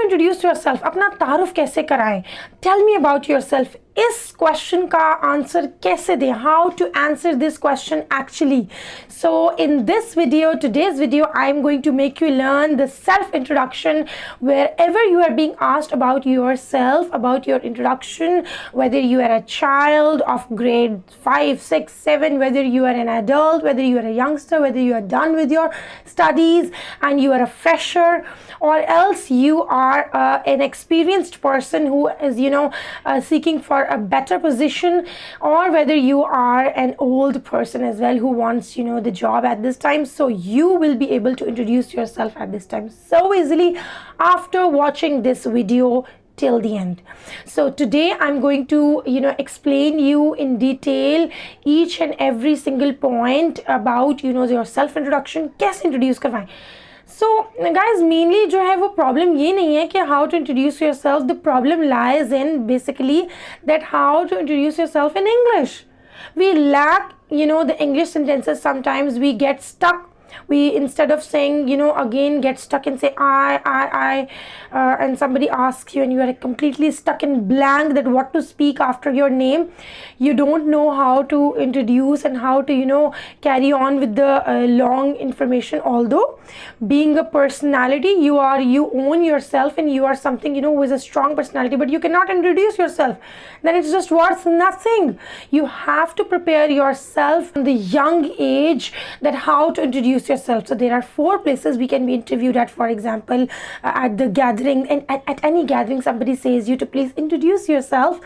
to introduce yourself, अपना तारुफ कैसे कराएं, tell me about yourself. इस क्वेश्चन का आंसर कैसे दें, how to answer this question actually. So in this video, today's video, I am going to make you learn the self introduction. Wherever you are being asked about yourself, about your introduction, whether you are a child of grade 5, 6, 7, whether you are an adult, whether you are a youngster, whether you are done with your studies and you are a fresher, or else you are an experienced person who is seeking for a better position, or whether you are an old person as well who wants the job at this time. So you will be able to introduce yourself at this time so easily after watching this video till the end. So today I'm going to explain you in detail each and every single point about your self introduction, कैसे introduce करवाएं. So guys, mainly जो है वो problem ये नहीं है कि how to introduce yourself. The problem lies in basically that how to introduce yourself in English. We lack the English sentences. Sometimes we get stuck. We, instead of saying again, get stuck and say I and somebody asks you and you are completely stuck in blank that what to speak after your name. You don't know how to introduce and how to carry on with the long information. Although being a personality, you own yourself and you are something who is a strong personality, but you cannot introduce yourself, then it's just worth nothing. You have to prepare yourself from the young age that how to introduce yourself. So there are 4 places we can be interviewed at. For example, at the gathering, and at any gathering somebody says you to please introduce yourself.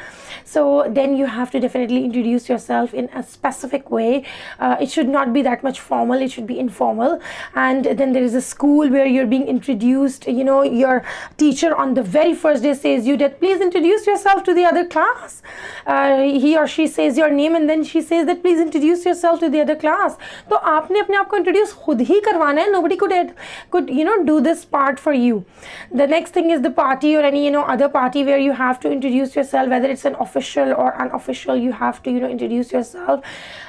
So then you have to definitely introduce yourself in a specific way. It should not be that much formal, it should be informal. And then there is a school where you're being introduced. Your teacher on the very first day says you that please introduce yourself to the other class. He or she says your name and then she says that please introduce yourself to the other class. तो आपने अपने आप को introduce खुद ही करवाना है. Nobody could do this part for you. The next thing is the party or any other party where you have to introduce yourself, whether it's an official or unofficial. You have to introduce yourself,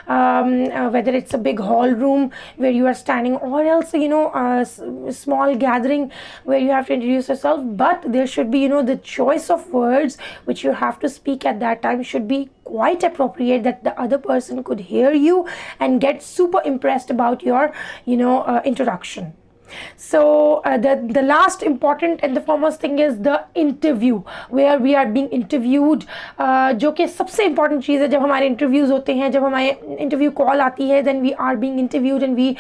whether it's a big hall room where you are standing, or else a small gathering where you have to introduce yourself. But there should be the choice of words which you have to speak at that time should be quite appropriate, that the other person could hear you and get super impressed about your introduction. So the last important and the foremost thing is the interview, where we are being interviewed, जो कि सबसे important चीज़ है. जब हमारे interviews होते हैं, जब हमारे interview call आती है, then we are being interviewed and we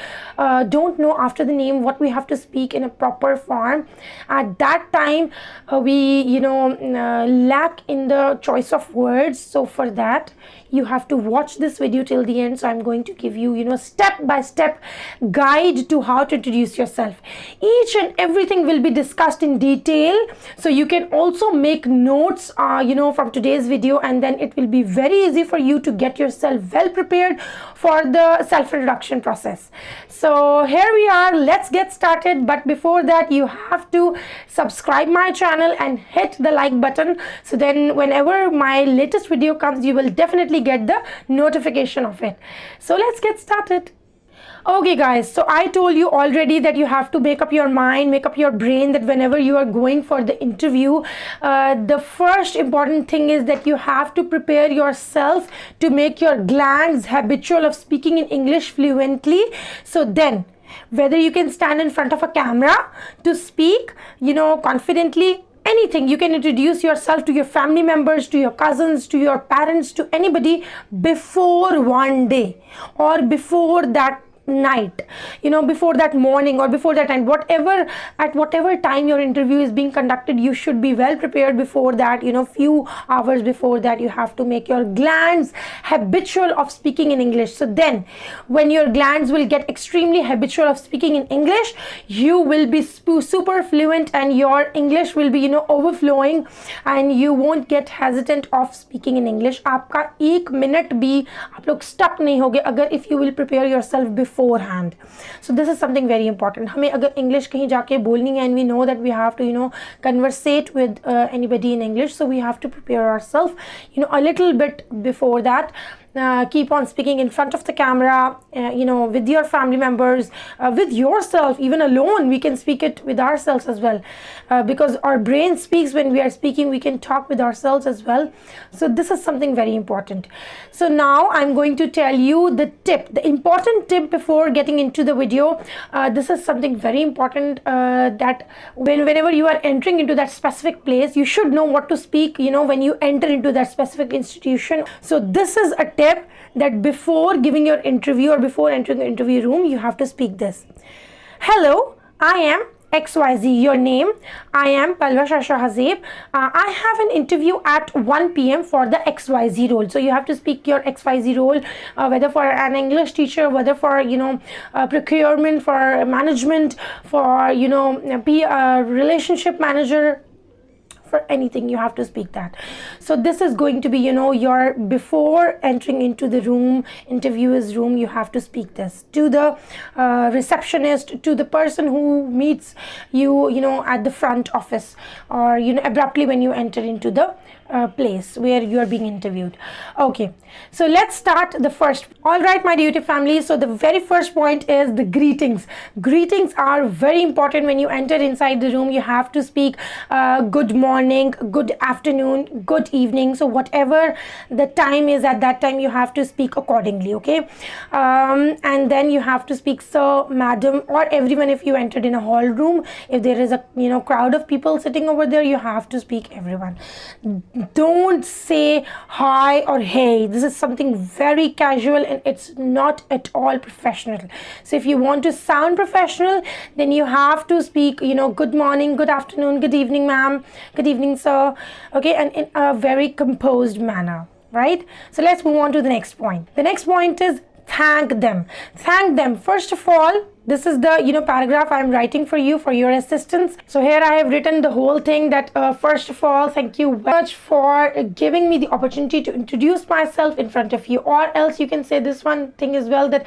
don't know after the name what we have to speak in a proper form. At that time we lack in the choice of words. So for that you have to watch this video till the end. So I'm going to give you step by step guide to how to introduce yourself. Each and everything will be discussed in detail, so you can also make notes from today's video, and then it will be very easy for you to get yourself well prepared for the self introduction process. So here we are, let's get started. But before that, you have to subscribe my channel and hit the like button, so then whenever my latest video comes, you will definitely get the notification of it. So let's get started. Okay guys, so I told you already that you have to make up your mind, make up your brain, that whenever you are going for the interview, the first important thing is that you have to prepare yourself to make your glands habitual of speaking in English fluently. So then whether you can stand in front of a camera to speak confidently, anything, you can introduce yourself to your family members, to your cousins, to your parents, to anybody before one day or before that night, before that morning or before that time, at whatever time your interview is being conducted, you should be well prepared before that. Few hours before that, you have to make your glands habitual of speaking in English. So then when your glands will get extremely habitual of speaking in English, you will be super fluent and your English will be overflowing, and you won't get hesitant of speaking in English. आपका 1 minute भी आप लोग stuck नहीं होगे अगर if you will prepare yourself beforehand. So this is something very important. हमें अगर English कहीं जाके बोलनी है, and we know that we have to conversate with anybody in English, so we have to prepare ourselves a little bit before that. keep on speaking in front of the camera, with your family members, with yourself, even alone. We can speak it with ourselves as well, because our brain speaks when we are speaking. We can talk with ourselves as well. So this is something very important. So now I'm going to tell you the important tip before getting into the video. This is something very important, that whenever you are entering into that specific place, you should know what to speak, when you enter into that specific institution. So this is a tip, that before giving your interview or before entering the interview room, you have to speak this. Hello, I am XYZ, your name. I am Palwa Shasha Hazeb. I have an interview at 1 p.m. for the XYZ role. So you have to speak your XYZ role, whether for an English teacher, whether for, procurement, for management, for, be a relationship manager, for anything. You have to speak that. So this is going to be, your before entering into the room, interviewer's room, you have to speak this to the receptionist, to the person who meets you, at the front office, or abruptly when you enter into the place where you are being interviewed. Okay, so let's start the first. All right, my YouTube family, so the very first point is the greetings. Greetings are very important. When you enter inside the room, you have to speak good morning, good afternoon, good evening. So whatever the time is at that time, you have to speak accordingly. Okay, and then you have to speak sir, madam, or everyone. If you entered in a hall room, if there is a crowd of people sitting over there, you have to speak everyone. Don't say hi or hey. This is something very casual and it's not at all professional. So if you want to sound professional, then you have to speak, good morning, good afternoon, good evening, ma'am, good evening, sir. Okay, and in a very composed manner, right? So let's move on to the next point. The next point is thank them. Thank them. First of all, this is the paragraph I'm writing for you for your assistance. So here I have written the whole thing, that first of all, thank you very much for giving me the opportunity to introduce myself in front of you. Or else you can say this one thing as well, that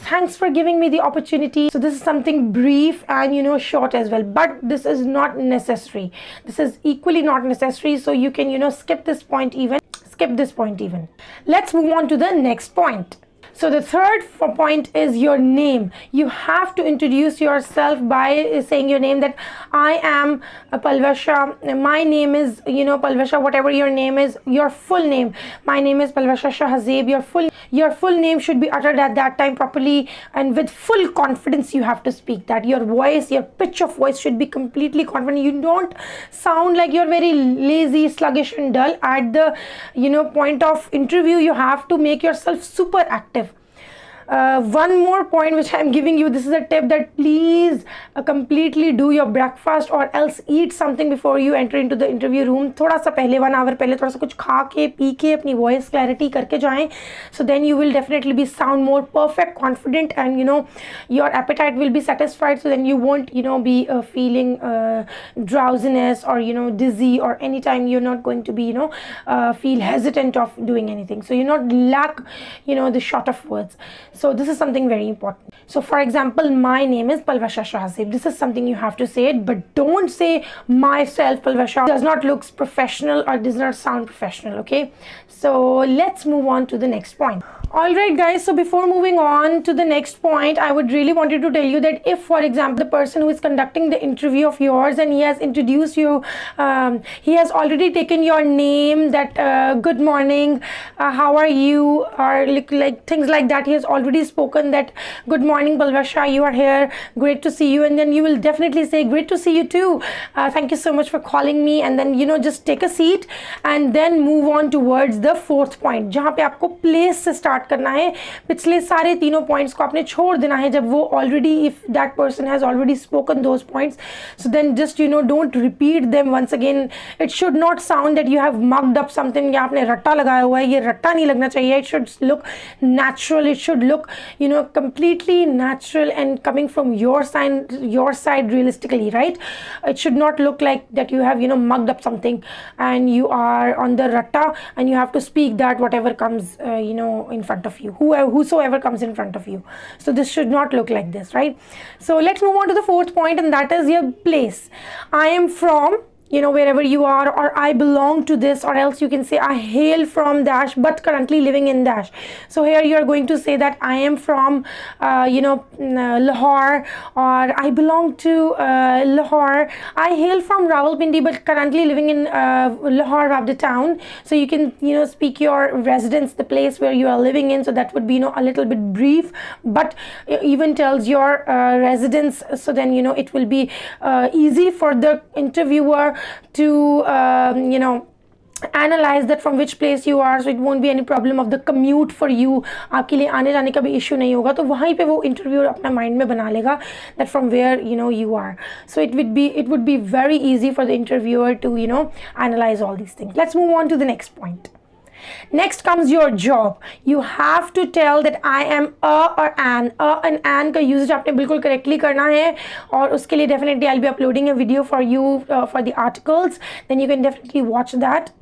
thanks for giving me the opportunity. So this is something brief and short as well, but this is not necessary. This is equally not necessary. So you can skip this point even. Let's move on to the next point. So the third point is your name. You have to introduce yourself by saying your name, that I am Palwa Shah. My name is, Palwa Shah, whatever your name is, your full name. My name is Palwa Shasha Hazeb. Your full name should be uttered at that time properly and with full confidence. You have to speak that. Your voice, your pitch of voice should be completely confident. You don't sound like you're very lazy, sluggish and dull. At the, point of interview, you have to make yourself super active. One more point which I'm giving you, this is a tip, that please completely do your breakfast or else eat something before you enter into the interview room. थोड़ा सा पहले 1 hour पहले थोड़ा सा कुछ खा के P के अपनी voice clarity करके जाएं. So then you will definitely be sound more perfect, confident, and your appetite will be satisfied. So then you won't be feeling drowsiness or dizzy, or anytime you're not going to be feel hesitant of doing anything. So you not lack the short of words. So this is something very important. So for example, my name is Palwa Shasha Hazeb. This is something you have to say it, but don't say myself Palwa Shah. Does not look professional or does not sound professional. Okay, so let's move on to the next point. Alright guys, so before moving on to the next point, I would really wanted to tell you that if, for example, the person who is conducting the interview of yours and he has introduced you, he has already taken your name, that good morning, how are you, or like things like that. He has already spoken that good morning Palwa Shah, you are here, great to see you, and then you will definitely say great to see you too, thank you so much for calling me, and then just take a seat and then move on towards the fourth point, जहाँ पे आपको place से start करना है. पिछले सारे तीनों points को आपने छोड़ देना है जब वो already, if that person has already spoken those points, so then just don't repeat them once again. It should not sound that you have mugged up something, या आपने रट्टा लगाया हुआ है. ये रट्टा नहीं लगना चाहिए. It should look natural. It should look completely natural and coming from your side realistically, right? It should not look like that you have mugged up something and you are on the ratta and you have to speak that whatever comes in front of you, whosoever comes in front of you. So this should not look like this, right? So let's move on to the fourth point, and that is your place. I am from you know, wherever you are, or I belong to this, or else you can say I hail from dash but currently living in dash. So here you are going to say that I am from Lahore, or I belong to Lahore. I hail from Rawalpindi but currently living in Lahore, Rabda town. So you can, you know, speak your residence, the place where you are living in. So that would be, you know, a little bit brief, but even tells your residence. So then, you know, it will be easy for the interviewer to analyze that from which place you are. So it won't be any problem of the commute for you. आपके लिए आने जाने का भी issue नहीं होगा, तो वहीं पे वो interviewer अपना mind में बना लेगा that from where, you know, you are. So it would be very easy for the interviewer to, you know, analyze all these things. Let's move on to the next point. Next comes your job. You have to tell that I am a or an. A and an का usage आपने बिल्कुल correctly करना है, और उसके लिए definitely I'll be uploading a video for you for the articles. Then you can definitely watch that.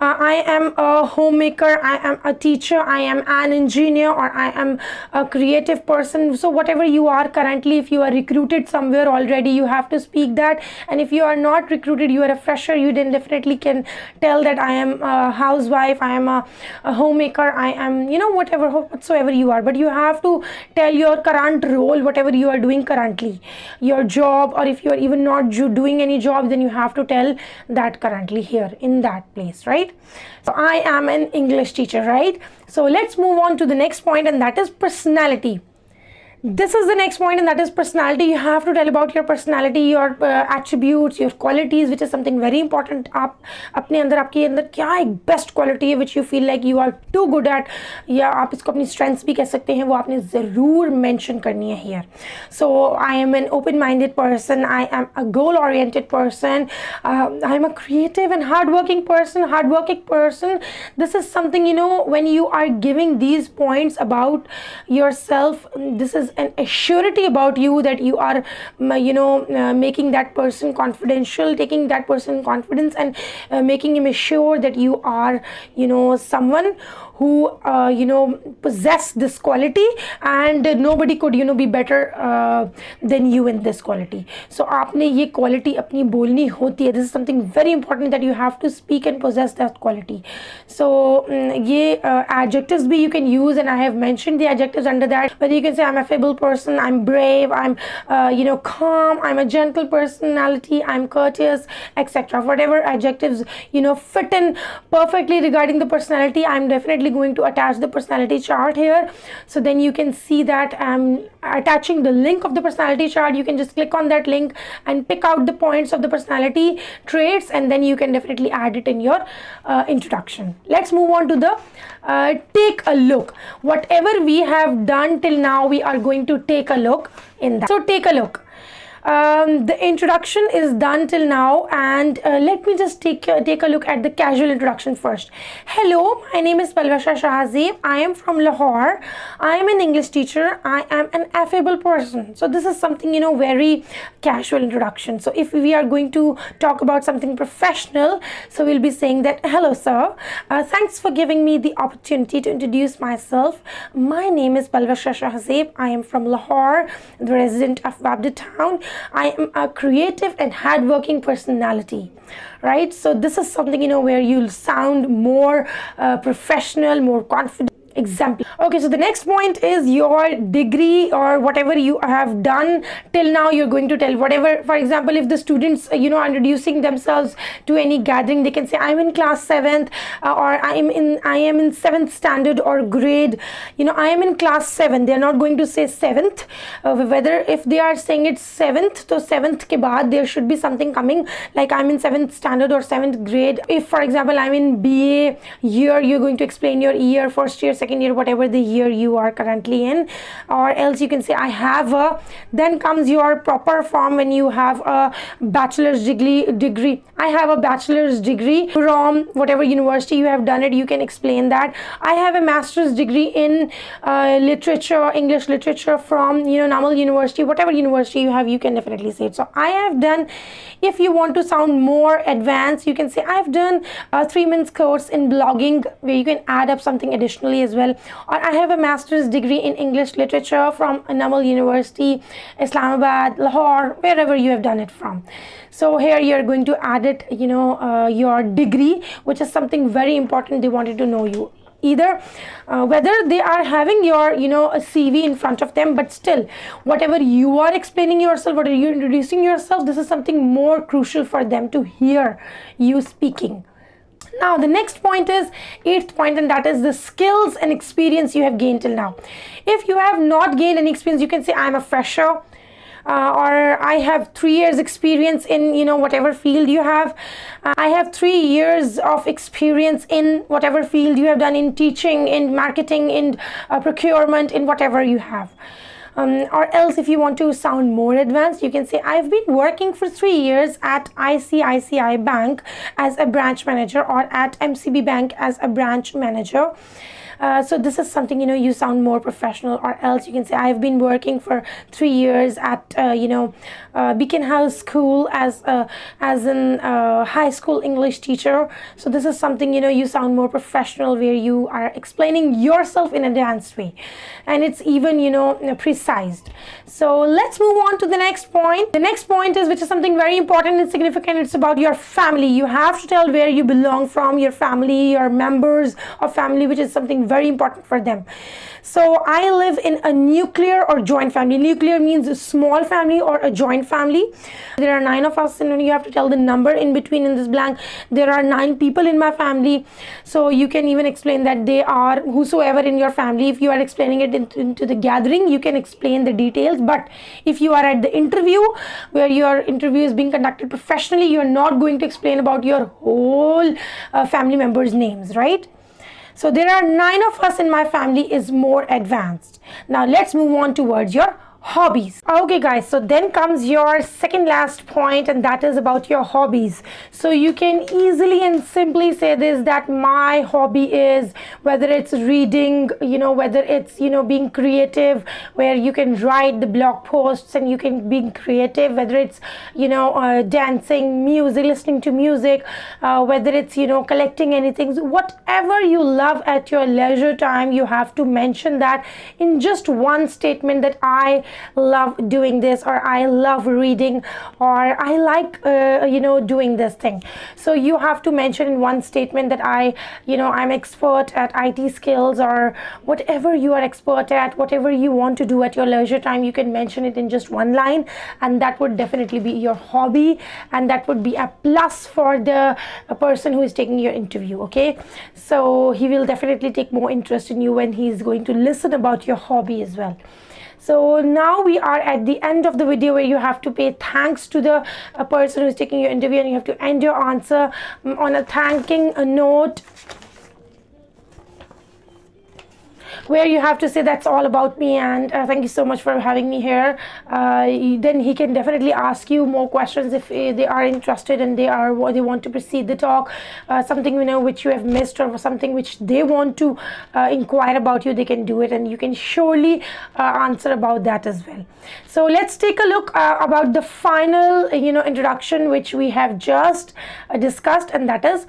I am a homemaker. I am a teacher. I am an engineer, or I am a creative person. So whatever you are currently, if you are recruited somewhere already, you have to speak that. And if you are not recruited, you are a fresher, you then definitely can tell that I am a housewife, I am a homemaker, I am, you know, whatsoever you are. But you have to tell your current role, whatever you are doing currently, your job, or if you are even not doing any job, then you have to tell that currently here in that place, right? So I am an English teacher, right? So let's move on to the next point, and that is personality. This is the next point, and that is personality. You have to tell about your personality, your attributes, your qualities, which is something very important. आप अपने अंदर, आपके अंदर क्या एक best quality है which you feel like you are too good at, या आप इसको अपनी strengths भी कह सकते हैं, वो आपने ज़रूर mention करनी है here. So I am an open-minded person. I am a goal-oriented person. I am a creative and hardworking person. This is something, you know, when you are giving these points about yourself, this is an assurity about you that you are, making that person confidential, taking that person confidence, and making him assure that you are, someone who possess this quality, and nobody could be better than you in this quality. So आपने ये quality अपनी बोलनी होती है. This is something very important, that you have to speak and possess that quality. So ये adjectives भी you can use, and I have mentioned the adjectives under that. Whether you can say I'm a affable person, I'm brave, I'm calm, I'm a gentle personality, I'm courteous, etc. Whatever adjectives fit in perfectly regarding the personality, I'm definitely going to attach the personality chart here. So then you can see that I'm attaching the link of the personality chart. You can just click on that link and pick out the points of the personality traits, and then you can definitely add it in your introduction. Let's move on to the take a look. Whatever we have done till now, we are going to take a look in that. So take a look. The introduction is done till now, and let me just take a look at the casual introduction first. Hello, my name is Palvasha Shahazib. I am from Lahore. I am an English teacher. I am an affable person. So this is something very casual introduction. So if we are going to talk about something professional, so we'll be saying that, hello sir, thanks for giving me the opportunity to introduce myself. My name is Palvasha Shahazib. I am from Lahore, the resident of Babda town. I am a creative and hardworking personality, right? So this is something where you'll sound more professional, more confident. Example. Okay, so the next point is your degree, or whatever you have done till now. You're going to tell whatever. For example, if the students are introducing themselves to any gathering, they can say I'm in class 7th, or I am in 7th standard or grade. I am in class 7. They're not going to say 7th. Whether if they are saying it's 7th, so 7th ke baad there should be something coming like I'm in 7th standard or 7th grade. If for example I'm in BA year, you're going to explain your year, first year, second year, whatever the year you are currently in. Or else you can say I have a, then comes your proper form when you have a bachelor's degree. I have a bachelor's degree from whatever university you have done it. You can explain that. I have a master's degree in literature, English literature from Namal University. Whatever university you have, you can definitely say it. So I have done, if you want to sound more advanced, you can say I've done a 3 months course in blogging, where you can add up something additionally as well. well, or I have a master's degree in English literature from Naval University, Islamabad, Lahore, wherever you have done it from. So here you're going to add it, your degree, which is something very important. They wanted to know you. Either whether they are having your a CV in front of them, but still whatever you are explaining yourself, what are you introducing yourself, this is something more crucial for them to hear you speaking. Now the next point is 8th point, and that is the skills and experience you have gained till now. If you have not gained any experience, you can say I'm a fresher, or I have 3 years experience in whatever field you have. I have 3 years of experience in whatever field you have done, in teaching, in marketing, in procurement, in whatever you have. Or else if you want to sound more advanced, you can say I've been working for 3 years at ICICI Bank as a branch manager, or at MCB Bank as a branch manager. So this is something you sound more professional. Or else you can say I've been working for 3 years at Beacon House School as an high school English teacher. So this is something you sound more professional, where you are explaining yourself in a advanced way, and it's even precise. So let's move on to the next point. The next point is, which is something very important and significant, it's about your family. You have to tell where you belong from, your family, your members of family, which is something very important for them. So I live in a nuclear or joint family. Nuclear means a small family or a joint family. There are 9 of us, and you have to tell the number in between in this blank. There are 9 people in my family. So you can even explain that they are whosoever in your family. If you are explaining it into the gathering, you can explain the details. But if you are at the interview, where your interview is being conducted professionally, you are not going to explain about your whole family members' names, right? So there are 9 of us in my family is more advanced. Now let's move on towards your hobbies. Okay guys, so then comes your second last point, and that is about your hobbies. So you can easily and simply say this, that my hobby is, whether it's reading, whether it's being creative, where you can write the blog posts and you can be creative, whether it's dancing, music, listening to music, whether it's collecting anything, whatever you love at your leisure time, you have to mention that in just one statement, that I love doing this, or I love reading, or I like doing this thing. So you have to mention in one statement that I'm expert at IT skills, or whatever you are expert at, whatever you want to do at your leisure time, you can mention it in just one line, and that would definitely be your hobby, and that would be a plus for the person who is taking your interview. Okay, so he will definitely take more interest in you when he is going to listen about your hobby as well. So now we are at the end of the video, where you have to pay thanks to the person who is taking your interview, and you have to end your answer on a thanking note, where you have to say that's all about me, and thank you so much for having me here. Then he can definitely ask you more questions if they are interested, and they want to proceed the talk, something which you have missed, or something which they want to inquire about you, they can do it, and you can surely answer about that as well. So let's take a look about the final introduction, which we have just discussed, and that is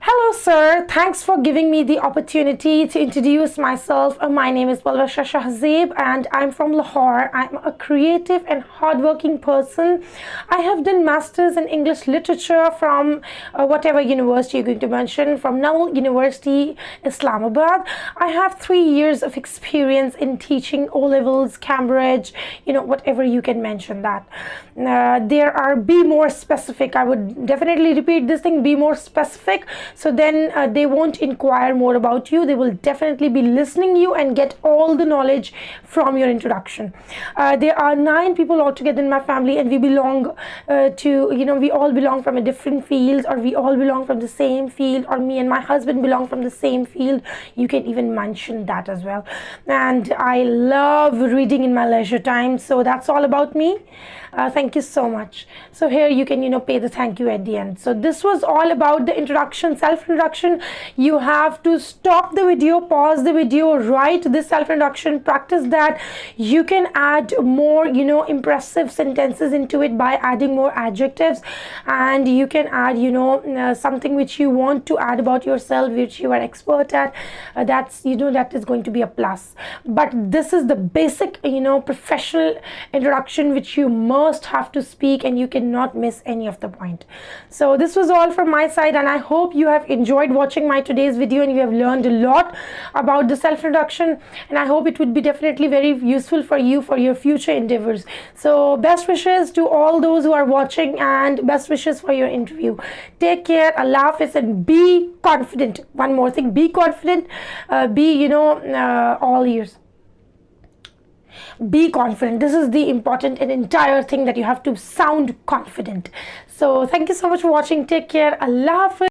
hello sir, thanks for giving me the opportunity to introduce myself. My name is Palwasha Shahzeeb, and I'm from Lahore. I'm a creative and hardworking person. I have done masters in English literature from whatever university you're going to mention, from Naval University, Islamabad. I have 3 years of experience in teaching O levels, Cambridge, whatever you can mention that. There are, be more specific. I would definitely repeat this thing, be more specific. So then they won't inquire more about you. They will definitely be listening you and get all the knowledge from your introduction. There are 9 people altogether in my family, and we belong we all belong from a different fields, or we all belong from the same field, or me and my husband belong from the same field. You can even mention that as well. And I love reading in my leisure time. So that's all about me. Thank you so much. So here you can, pay the thank you at the end. So this was all about the introduction, self-introduction. You have to stop the video, pause the video, write this self-introduction, practice that. You can add more, impressive sentences into it by adding more adjectives, and you can add, something which you want to add about yourself, which you are expert at. That's, that is going to be a plus. But this is the basic, professional introduction which you must have to speak, and you cannot miss any of the point. So this was all from my side, and I hope you have enjoyed watching my today's video and you have learned a lot about the self-introduction, and I hope it would be definitely very useful for you for your future endeavors. So best wishes to all those who are watching, and best wishes for your interview. Take care, Allah Hafiz, and be confident. One more thing, be confident, be all ears. Be confident. This is the important and entire thing, that you have to sound confident. So thank you so much for watching. Take care. Allah Hafiz.